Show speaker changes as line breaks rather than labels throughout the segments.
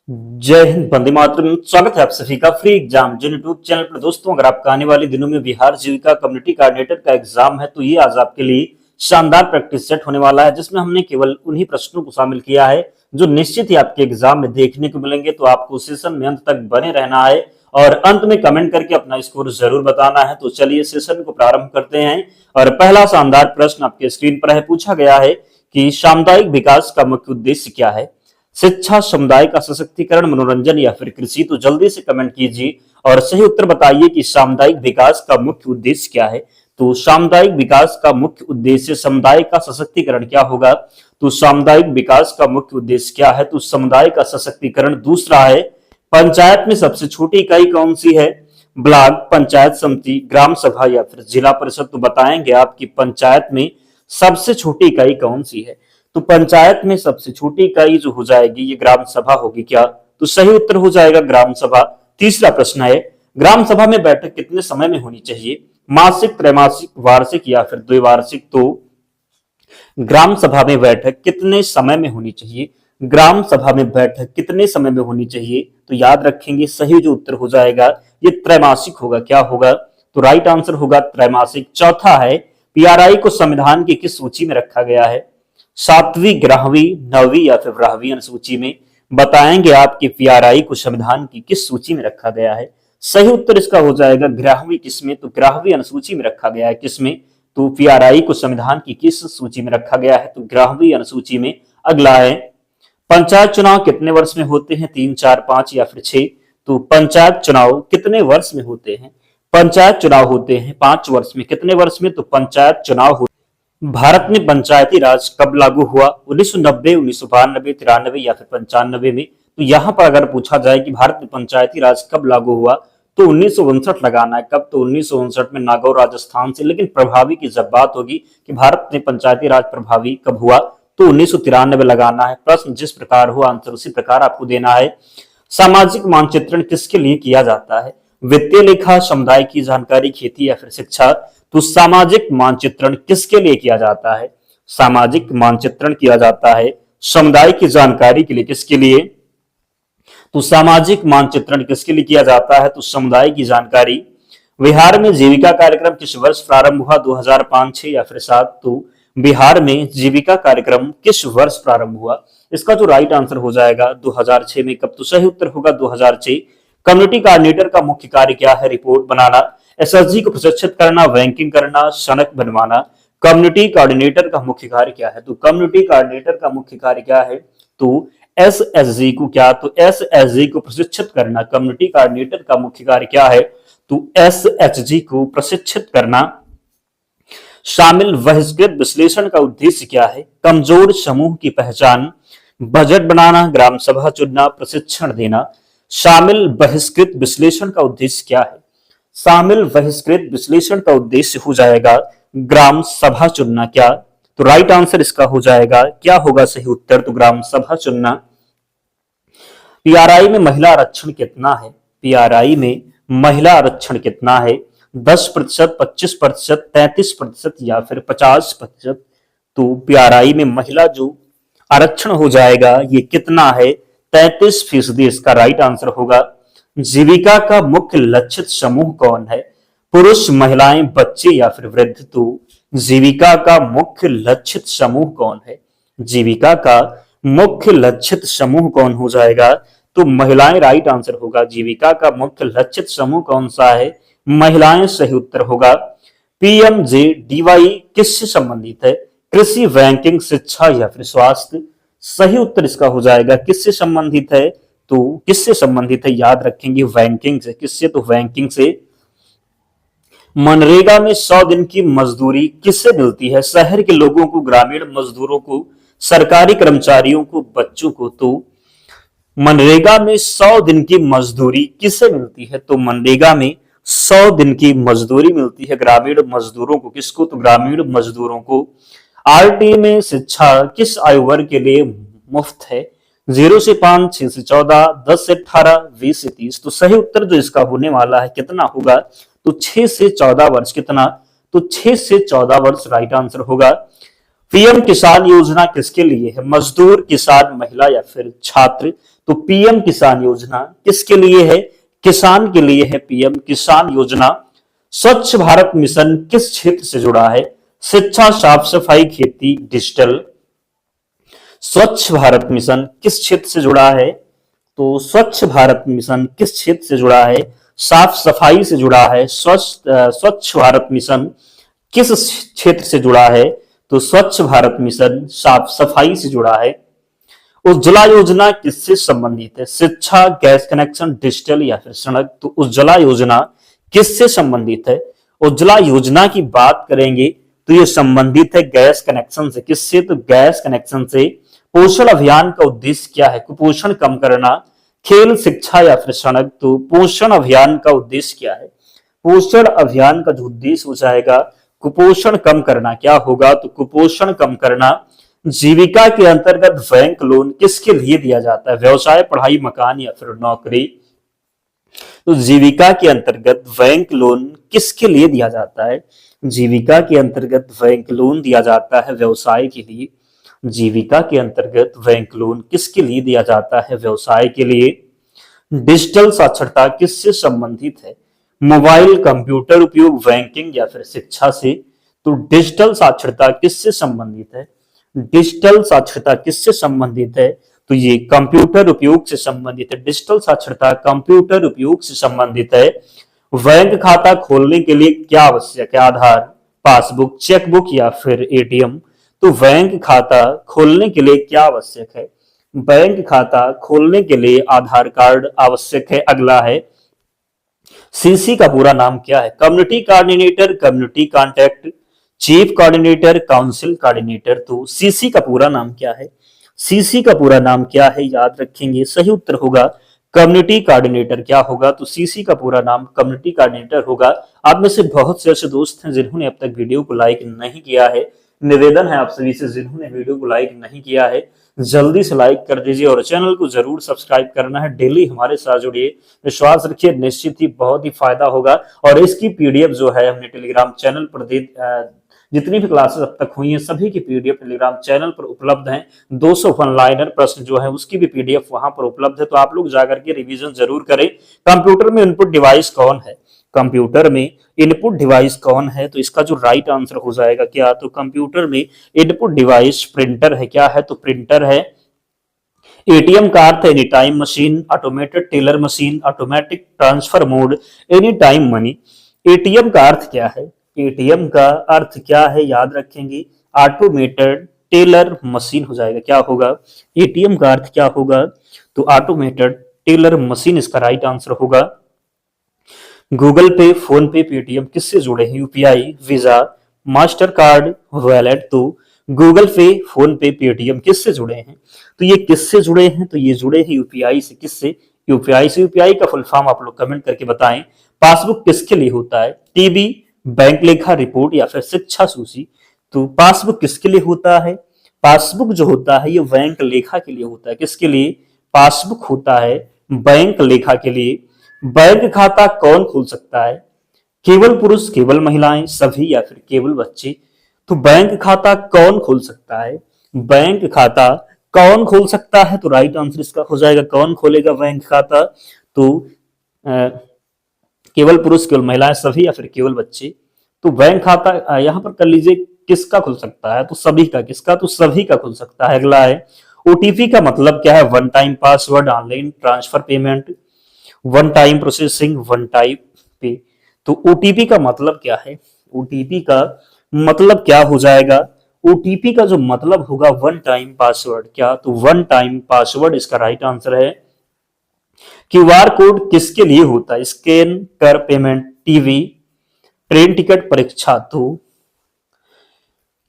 जय हिंद, वंदे मातरम। स्वागत है आप सभी का फ्री एग्जाम जिन यूट्यूब चैनल पर। दोस्तों, अगर आपका आने वाले दिनों में बिहार जीविका कम्युनिटी कोऑर्डिनेटर का एग्जाम है तो ये आज आपके लिए शानदार प्रैक्टिस सेट होने वाला है, जिसमें हमने केवल उन्हीं प्रश्नों को शामिल किया है जो निश्चित ही आपके एग्जाम में देखने को मिलेंगे। तो आपको सेशन में अंत तक बने रहना है और अंत में कमेंट करके अपना स्कोर जरूर बताना है। तो चलिए सेशन को प्रारंभ करते हैं। और पहला शानदार प्रश्न आपके स्क्रीन पर है। पूछा गया है कि सामुदायिक विकास का मुख्य उद्देश्य क्या है? शिक्षा, समुदाय का सशक्तिकरण, मनोरंजन या फिर कृषि? तो जल्दी से कमेंट कीजिए और सही उत्तर बताइए कि सामुदायिक विकास का मुख्य उद्देश्य क्या है। तो सामुदायिक विकास का मुख्य उद्देश्य समुदाय का सशक्तिकरण क्या होगा? तो सामुदायिक विकास का मुख्य उद्देश्य क्या है? तो समुदाय का सशक्तिकरण। दूसरा है, पंचायत में सबसे छोटी इकाई कौन सी है? ब्लॉक, पंचायत समिति, ग्राम सभा या फिर जिला परिषद? तो बताएंगे आपकी पंचायत में सबसे छोटी इकाई कौन सी है? तो पंचायत में सबसे छोटी इकाई जो हो जाएगी ये ग्राम सभा होगी। क्या? तो सही उत्तर हो जाएगा ग्राम सभा। तीसरा प्रश्न है, ग्राम सभा में बैठक कितने समय में होनी चाहिए? मासिक, त्रैमासिक, वार्षिक या फिर द्विवार्षिक? तो ग्राम सभा में बैठक कितने समय में होनी चाहिए? ग्राम सभा में बैठक कितने समय में होनी चाहिए? तो याद रखेंगे सही जो उत्तर हो जाएगा ये त्रैमासिक होगा। क्या होगा? तो राइट आंसर होगा त्रैमासिक। चौथा है, पीआरआई को संविधान की किस सूची में रखा गया है? सातवीं, ग्यारहवीं, नौवीं या फिर 12वीं अनुसूची में? बताएंगे आपके पीआरआई को संविधान की किस सूची में रखा गया है। सही उत्तर इसका हो जाएगा 11वीं। किसमें? तो 11वीं अनुसूची में रखा गया है। किसमें? तो पीआरआई को संविधान की किस सूची में रखा गया है? तो 11वीं अनुसूची में। अगला है, पंचायत चुनाव कितने वर्ष में होते हैं? 3, 4, 5 या फिर 6? तो पंचायत चुनाव कितने वर्ष में होते हैं? पंचायत चुनाव होते हैं 5 वर्ष में। कितने वर्ष में? तो पंचायत चुनाव। भारत में पंचायती राज कब लागू हुआ? 1990, 1992, 93 या फिर 95 में? तो यहां पर अगर पूछा जाए कि भारत में पंचायती राज कब लागू हुआ तो 1959 लगाना है। कब? तो 1959 में नागौर, राजस्थान से। लेकिन प्रभावी की जब बात होगी कि भारत में पंचायती राज प्रभावी कब हुआ तो 1993 लगाना है। प्रश्न जिस प्रकार हो आंसर उसी प्रकार आपको देना है। सामाजिक मानचित्रण किसके लिए किया जाता है? वित्तीय लेखा, समुदाय की जानकारी, खेती या फिर शिक्षा? तो सामाजिक मानचित्रण किसके लिए किया जाता है? सामाजिक मानचित्रण किया जाता है समुदाय की जानकारी के लिए। किसके लिए? तो सामाजिक मानचित्रण किसके लिए किया जाता है? तो समुदाय की जानकारी। बिहार में जीविका कार्यक्रम किस वर्ष प्रारंभ हुआ? 2005, 6 या फिर 7? तो बिहार में जीविका कार्यक्रम किस वर्ष प्रारंभ हुआ? इसका जो राइट आंसर हो जाएगा 2006 में। कब? तो सही उत्तर होगा 2006। कम्युनिटी कोऑर्डिनेटर का मुख्य कार्य क्या है? रिपोर्ट बनाना, एसएसजी को प्रशिक्षित करना, रैंकिंग करना, सनक बनवाना? कम्युनिटी कोऑर्डिनेटर का मुख्य कार्य क्या है? तो कम्युनिटी कोऑर्डिनेटर का मुख्य कार्य क्या है? तो एसएसजी को क्या? तो एसएसजी को प्रशिक्षित करना। कम्युनिटी कोऑर्डिनेटर का मुख्य कार्य क्या है? तो एसएचजी को प्रशिक्षित करना। शामिल बहिष्कृत विश्लेषण का उद्देश्य क्या है? कमजोर समूह की पहचान, बजट बनाना, ग्राम सभा चुनना, प्रशिक्षण देना? शामिल बहिष्कृत विश्लेषण का उद्देश्य क्या है? शामिल बहिष्कृत विश्लेषण का उद्देश्य हो जाएगा ग्राम सभा चुनना। क्या? तो राइट आंसर इसका हो जाएगा, क्या होगा सही उत्तर? तो ग्राम सभा चुनना। पीआरआई में महिला आरक्षण कितना है? पीआरआई में महिला आरक्षण कितना है? 10%, 25%, 33% या फिर 50%? तो पीआरआई में महिला जो आरक्षण हो जाएगा ये कितना है? 33%। इसका राइट आंसर होगा। जीविका का मुख्य लक्षित समूह कौन है? पुरुष, महिलाएं, बच्चे या फिर वृद्ध? तो जीविका का मुख्य लक्षित समूह कौन है? जीविका का मुख्य लक्षित समूह कौन हो जाएगा? तो महिलाएं राइट आंसर होगा। जीविका का मुख्य लक्षित समूह कौन सा है? महिलाएं सही उत्तर होगा। पीएमजेडीवाई किससे संबंधित है? कृषि, बैंकिंग, शिक्षा या फिर स्वास्थ्य? सही उत्तर इसका हो जाएगा किससे संबंधित है? तो किससे संबंधित है? याद रखेंगे बैंकिंग से। किससे? तो बैंकिंग से। मनरेगा में 100 दिन की मजदूरी किससे मिलती है? शहर के लोगों को, ग्रामीण मजदूरों को, सरकारी कर्मचारियों को, बच्चों को? तो मनरेगा में 100 दिन की मजदूरी किससे मिलती है? तो मनरेगा में 100 दिन की मजदूरी मिलती है ग्रामीण मजदूरों को। किसको? तो ग्रामीण मजदूरों को। आरटी में शिक्षा किस आयु वर्ग के लिए मुफ्त है? 0 से 5, 6 से 14, 10 से 18, 20 से 30? तो सही उत्तर जो इसका होने वाला है कितना होगा? तो 6 से 14 वर्ष। कितना? तो 6 से 14 वर्ष राइट आंसर होगा। पीएम किसान योजना किसके लिए है? मजदूर, किसान, महिला या फिर छात्र? तो पीएम किसान योजना किसके लिए है? किसान के लिए है पीएम किसान योजना। स्वच्छ भारत मिशन किस क्षेत्र से जुड़ा है? शिक्षा, साफ सफाई, खेती, डिजिटल। स्वच्छ भारत मिशन किस क्षेत्र से जुड़ा है? तो स्वच्छ भारत मिशन किस क्षेत्र से जुड़ा है? साफ सफाई से जुड़ा है। स्वच्छ भारत मिशन किस क्षेत्र से जुड़ा है? तो स्वच्छ भारत मिशन साफ सफाई से जुड़ा है। उज्ज्वला योजना किससे संबंधित है? शिक्षा, गैस कनेक्शन, डिजिटल या फिर सड़क। तो उज्ज्वला योजना किससे संबंधित है? उज्ज्वला योजना की बात करेंगे तो ये संबंधित है गैस कनेक्शन से। किससे? तो गैस कनेक्शन से। पोषण अभियान का उद्देश्य क्या है? कुपोषण कम करना, खेल, शिक्षा या फिर सड़क। तो पोषण अभियान का उद्देश्य क्या है? पोषण अभियान का जो उद्देश्य हो जाएगा कुपोषण कम करना। क्या होगा? तो कुपोषण कम करना। जीविका के अंतर्गत बैंक लोन किसके लिए दिया जाता है? व्यवसाय, पढ़ाई, मकान या फिर नौकरी। तो जीविका के अंतर्गत बैंक लोन किसके लिए दिया जाता है? जीविका के अंतर्गत बैंक लोन दिया जाता है व्यवसाय के लिए। जीविका के अंतर्गत बैंक लोन किसके लिए दिया जाता है? व्यवसाय के लिए। डिजिटल साक्षरता किससे संबंधित है? मोबाइल, कंप्यूटर उपयोग, बैंकिंग या फिर शिक्षा से। तो डिजिटल साक्षरता किससे संबंधित है? डिजिटल साक्षरता किससे संबंधित है? तो ये कंप्यूटर उपयोग से संबंधित है। डिजिटल साक्षरता कंप्यूटर उपयोग से संबंधित है। बैंक खाता खोलने के लिए क्या आवश्यक है? आधार, पासबुक, चेकबुक या फिर एटीएम। तो बैंक खाता खोलने के लिए क्या आवश्यक है? बैंक खाता खोलने के लिए आधार कार्ड आवश्यक है। अगला है सीसी का पूरा नाम क्या है? Community coordinator, community contact, chief coordinator, council coordinator. तो सीसी का पूरा नाम क्या है? सीसी का पूरा नाम क्या है? याद रखेंगे। सही उत्तर होगा कम्युनिटी कोऑर्डिनेटर। क्या होगा? तो सीसी का पूरा नाम कम्युनिटी कोऑर्डिनेटर होगा। आप में से बहुत से ऐसे दोस्त हैं जिन्होंने अब तक वीडियो को लाइक नहीं किया है। निवेदन है आप सभी से, जिन्होंने वीडियो को लाइक नहीं किया है जल्दी से लाइक कर दीजिए और चैनल को जरूर सब्सक्राइब करना है। डेली हमारे साथ जुड़िए, विश्वास रखिए निश्चित ही बहुत ही फायदा होगा। और इसकी पीडीएफ जो है हमने टेलीग्राम चैनल पर जितनी भी क्लासेस अब तक हुई हैं सभी की पीडीएफ टेलीग्राम चैनल पर उपलब्ध हैं। 200 वन लाइनर प्रश्न जो है उसकी भी पीडीएफ वहां पर उपलब्ध है, तो आप लोग जाकर के रिवीजन जरूर करें। कंप्यूटर में इनपुट डिवाइस कौन है? कंप्यूटर में इनपुट डिवाइस कौन है? तो इसका जो राइट आंसर हो जाएगा क्या? तो कंप्यूटर में इनपुट डिवाइस प्रिंटर है। क्या है? तो प्रिंटर है। एटीएम का अर्थ any time machine, automated teller machine, automatic transfer mode, any time money. ATM का अर्थ क्या है? एटीएम का अर्थ क्या है? याद रखेंगे ऑटोमेटेड टेलर मशीन हो जाएगा। क्या होगा? एटीएम का अर्थ क्या होगा? तो ऑटोमेटेड टेलर मशीन इसका राइट आंसर होगा। गूगल पे, फोन पे, पेटीएम किससे जुड़े हैं? UPI, visa, master card, wallet. तो गूगल पे, फोन पे, पेटीएम किससे जुड़े हैं? तो ये किससे जुड़े हैं? तो ये जुड़े हैं यूपीआई से। किससे? यूपीआई से। यूपीआई का फुल फॉर्म आप लोग कमेंट करके बताएं। पासबुक किसके लिए होता है? टीबी, बैंक लेखा रिपोर्ट या फिर शिक्षा सूची। तो पासबुक किसके लिए होता है? पासबुक जो होता है ये बैंक लेखा के लिए होता है। किसके लिए? पासबुक होता है बैंक लेखा के लिए। बैंक खाता कौन खोल सकता है? केवल पुरुष, केवल महिलाएं, सभी या फिर केवल बच्चे। तो बैंक खाता कौन खोल सकता है? बैंक खाता कौन खोल सकता है? तो राइट आंसर इसका हो जाएगा कौन खोलेगा बैंक खाता? तो केवल पुरुष, केवल महिलाएं, सभी या फिर केवल बच्चे। तो बैंक खाता यहां पर कर लीजिए किसका खुल सकता है? तो सभी का। किसका? तो सभी का खुल सकता है। अगला है ओटीपी का मतलब क्या है? One time password, online transfer payment, one time processing, one time पे। तो ओटीपी का मतलब क्या है? ओटीपी का मतलब क्या हो जाएगा? ओटीपी का जो मतलब होगा वन टाइम पासवर्ड। क्या? तो वन टाइम पासवर्ड इसका राइट आंसर है। क्यूआर कोड किसके लिए होता है? स्कैन कर पेमेंट, टीवी, ट्रेन टिकट, परीक्षा। तो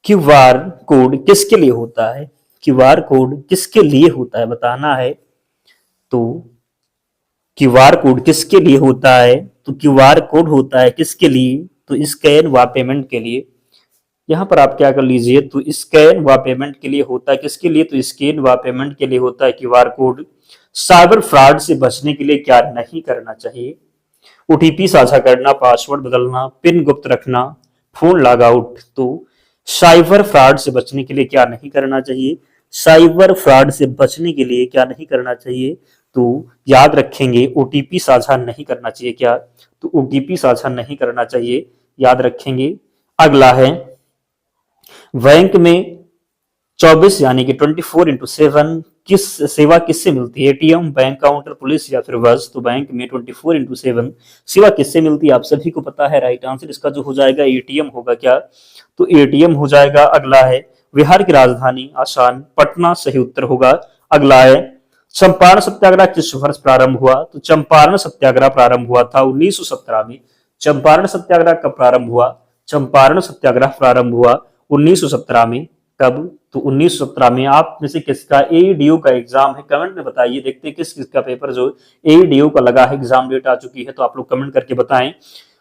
क्यूआर कोड किसके लिए होता है? क्यूआर कोड किसके लिए होता है बताना है। तो क्यूआर कोड किसके लिए होता है? तो क्यूआर कोड होता है किसके लिए? तो स्कैन व पेमेंट के लिए। यहां पर आप क्या कर लीजिए? तो स्कैन व पेमेंट के लिए होता है। किसके लिए? तो स्कैन व पेमेंट के लिए होता है क्यूआर कोड। साइबर फ्रॉड से बचने के लिए क्या नहीं करना चाहिए? ओटीपी साझा करना, पासवर्ड बदलना, पिन गुप्त रखना, फोन लॉग आउट। तो साइबर फ्रॉड से बचने के लिए क्या नहीं करना चाहिए? साइबर फ्रॉड से बचने के लिए क्या नहीं करना चाहिए, तो याद रखेंगे ओटीपी साझा नहीं करना चाहिए। क्या, तो ओटीपी साझा नहीं करना चाहिए, याद रखेंगे। अगला है बैंक में 24 यानी कि 24/7 किस सेवा किससे मिलती है? एटीएम, बैंक काउंटर, पुलिस या फिर बस। तो बैंक में 24/7 सेवा किससे मिलती है? आप सभी को पता है, राइट आंसर इसका जो हो जाएगा एटीएम होगा। क्या, तो एटीएम हो जाएगा। अगला है बिहार की राजधानी, आसान, पटना सही उत्तर होगा। अगला है चंपारण सत्याग्रह किस वर्ष प्रारंभ हुआ? तो चंपारण सत्याग्रह प्रारंभ हुआ था 1917 में। चंपारण सत्याग्रह कब प्रारंभ हुआ? चंपारण सत्याग्रह प्रारंभ हुआ 1917 में। कब? तो 1917 में। आप में से किसका एईडीओ का एग्जाम है, कमेंट में बताइए। देखते हैं किस किसका पेपर जो एईडीओ का लगा है, एग्जाम डेट आ चुकी है, तो आप लोग कमेंट करके बताएं।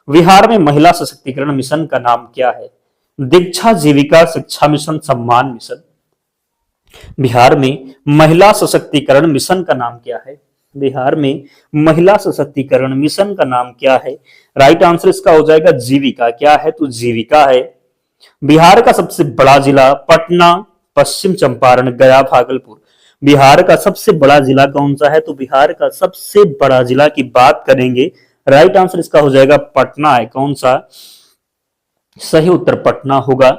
बिहार में महिला सशक्तिकरण मिशन का नाम क्या है? दीक्षा जीविका शिक्षा मिशन, सम्मान मिशन। बिहार में महिला सशक्तिकरण मिशन का नाम क्या है? बिहार में महिला सशक्तिकरण मिशन का नाम क्या है? राइट आंसर इसका हो जाएगा जीविका। क्या है? तो जीविका है। बिहार का सबसे बड़ा जिला, पटना, पश्चिम चंपारण, गया, भागलपुर। बिहार का सबसे बड़ा जिला कौन सा है? तो बिहार का सबसे बड़ा जिला की बात करेंगे, राइट आंसर इसका हो जाएगा पटना है। कौन सा? सही उत्तर पटना होगा।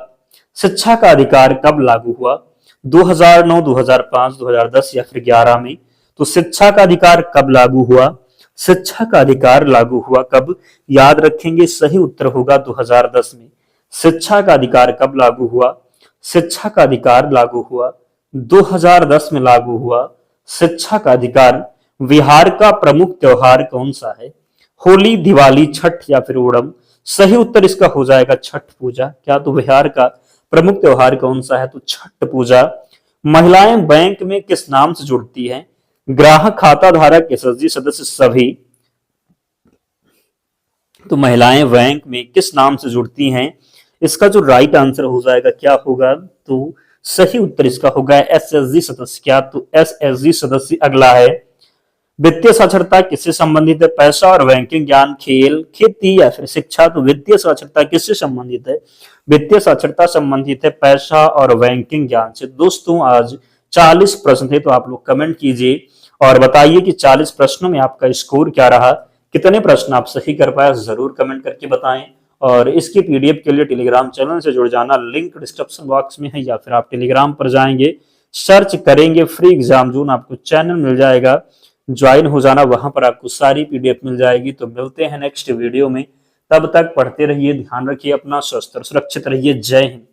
शिक्षा का अधिकार कब लागू हुआ? 2009, 2005, 2010 या फिर 11 में। तो शिक्षा का अधिकार कब लागू हुआ? शिक्षा का अधिकार लागू हुआ कब? याद रखेंगे, सही उत्तर होगा 2010 में। शिक्षा का अधिकार कब लागू हुआ? शिक्षा का अधिकार लागू हुआ 2010 में लागू हुआ शिक्षा का अधिकार। बिहार का प्रमुख त्योहार कौन सा है? होली, दिवाली, छठ या फिर ओणम। सही उत्तर इसका हो जाएगा छठ पूजा। क्या, तो बिहार का प्रमुख त्योहार कौन सा है? तो छठ पूजा। महिलाएं बैंक में किस नाम से जुड़ती हैं? ग्राहक, खाता धारक, एसएचजी सदस्य, सभी। तो महिलाएं बैंक में किस नाम से जुड़ती हैं? इसका जो राइट आंसर हो जाएगा क्या होगा? तो सही उत्तर इसका होगा एसएचजी सदस्य। क्या, तो एसएचजी सदस्य। अगला है वित्तीय साक्षरता किससे संबंधित है? पैसा और बैंकिंग ज्ञान, खेल, खेती या फिर शिक्षा। तो वित्तीय साक्षरता किससे संबंधित है? वित्तीय साक्षरता संबंधित है पैसा और बैंकिंग ज्ञान से। दोस्तों आज 40 प्रश्न थे, तो आप लोग कमेंट कीजिए और बताइए कि 40 प्रश्नों में आपका स्कोर क्या रहा, कितने प्रश्न आप सही कर पाए, जरूर कमेंट करके बताएं। और इसकी पीडीएफ के लिए टेलीग्राम चैनल से जुड़ जाना, लिंक डिस्क्रिप्शन बॉक्स में है, या फिर आप टेलीग्राम पर जाएंगे, सर्च करेंगे फ्री एग्जाम जोन, आपको चैनल मिल जाएगा, ज्वाइन हो जाना, वहां पर आपको सारी पीडीएफ मिल जाएगी। तो मिलते हैं नेक्स्ट वीडियो में, तब तक पढ़ते रहिए, ध्यान रखिए अपना, स्वस्थ और सुरक्षित रहिए। जय हिंद।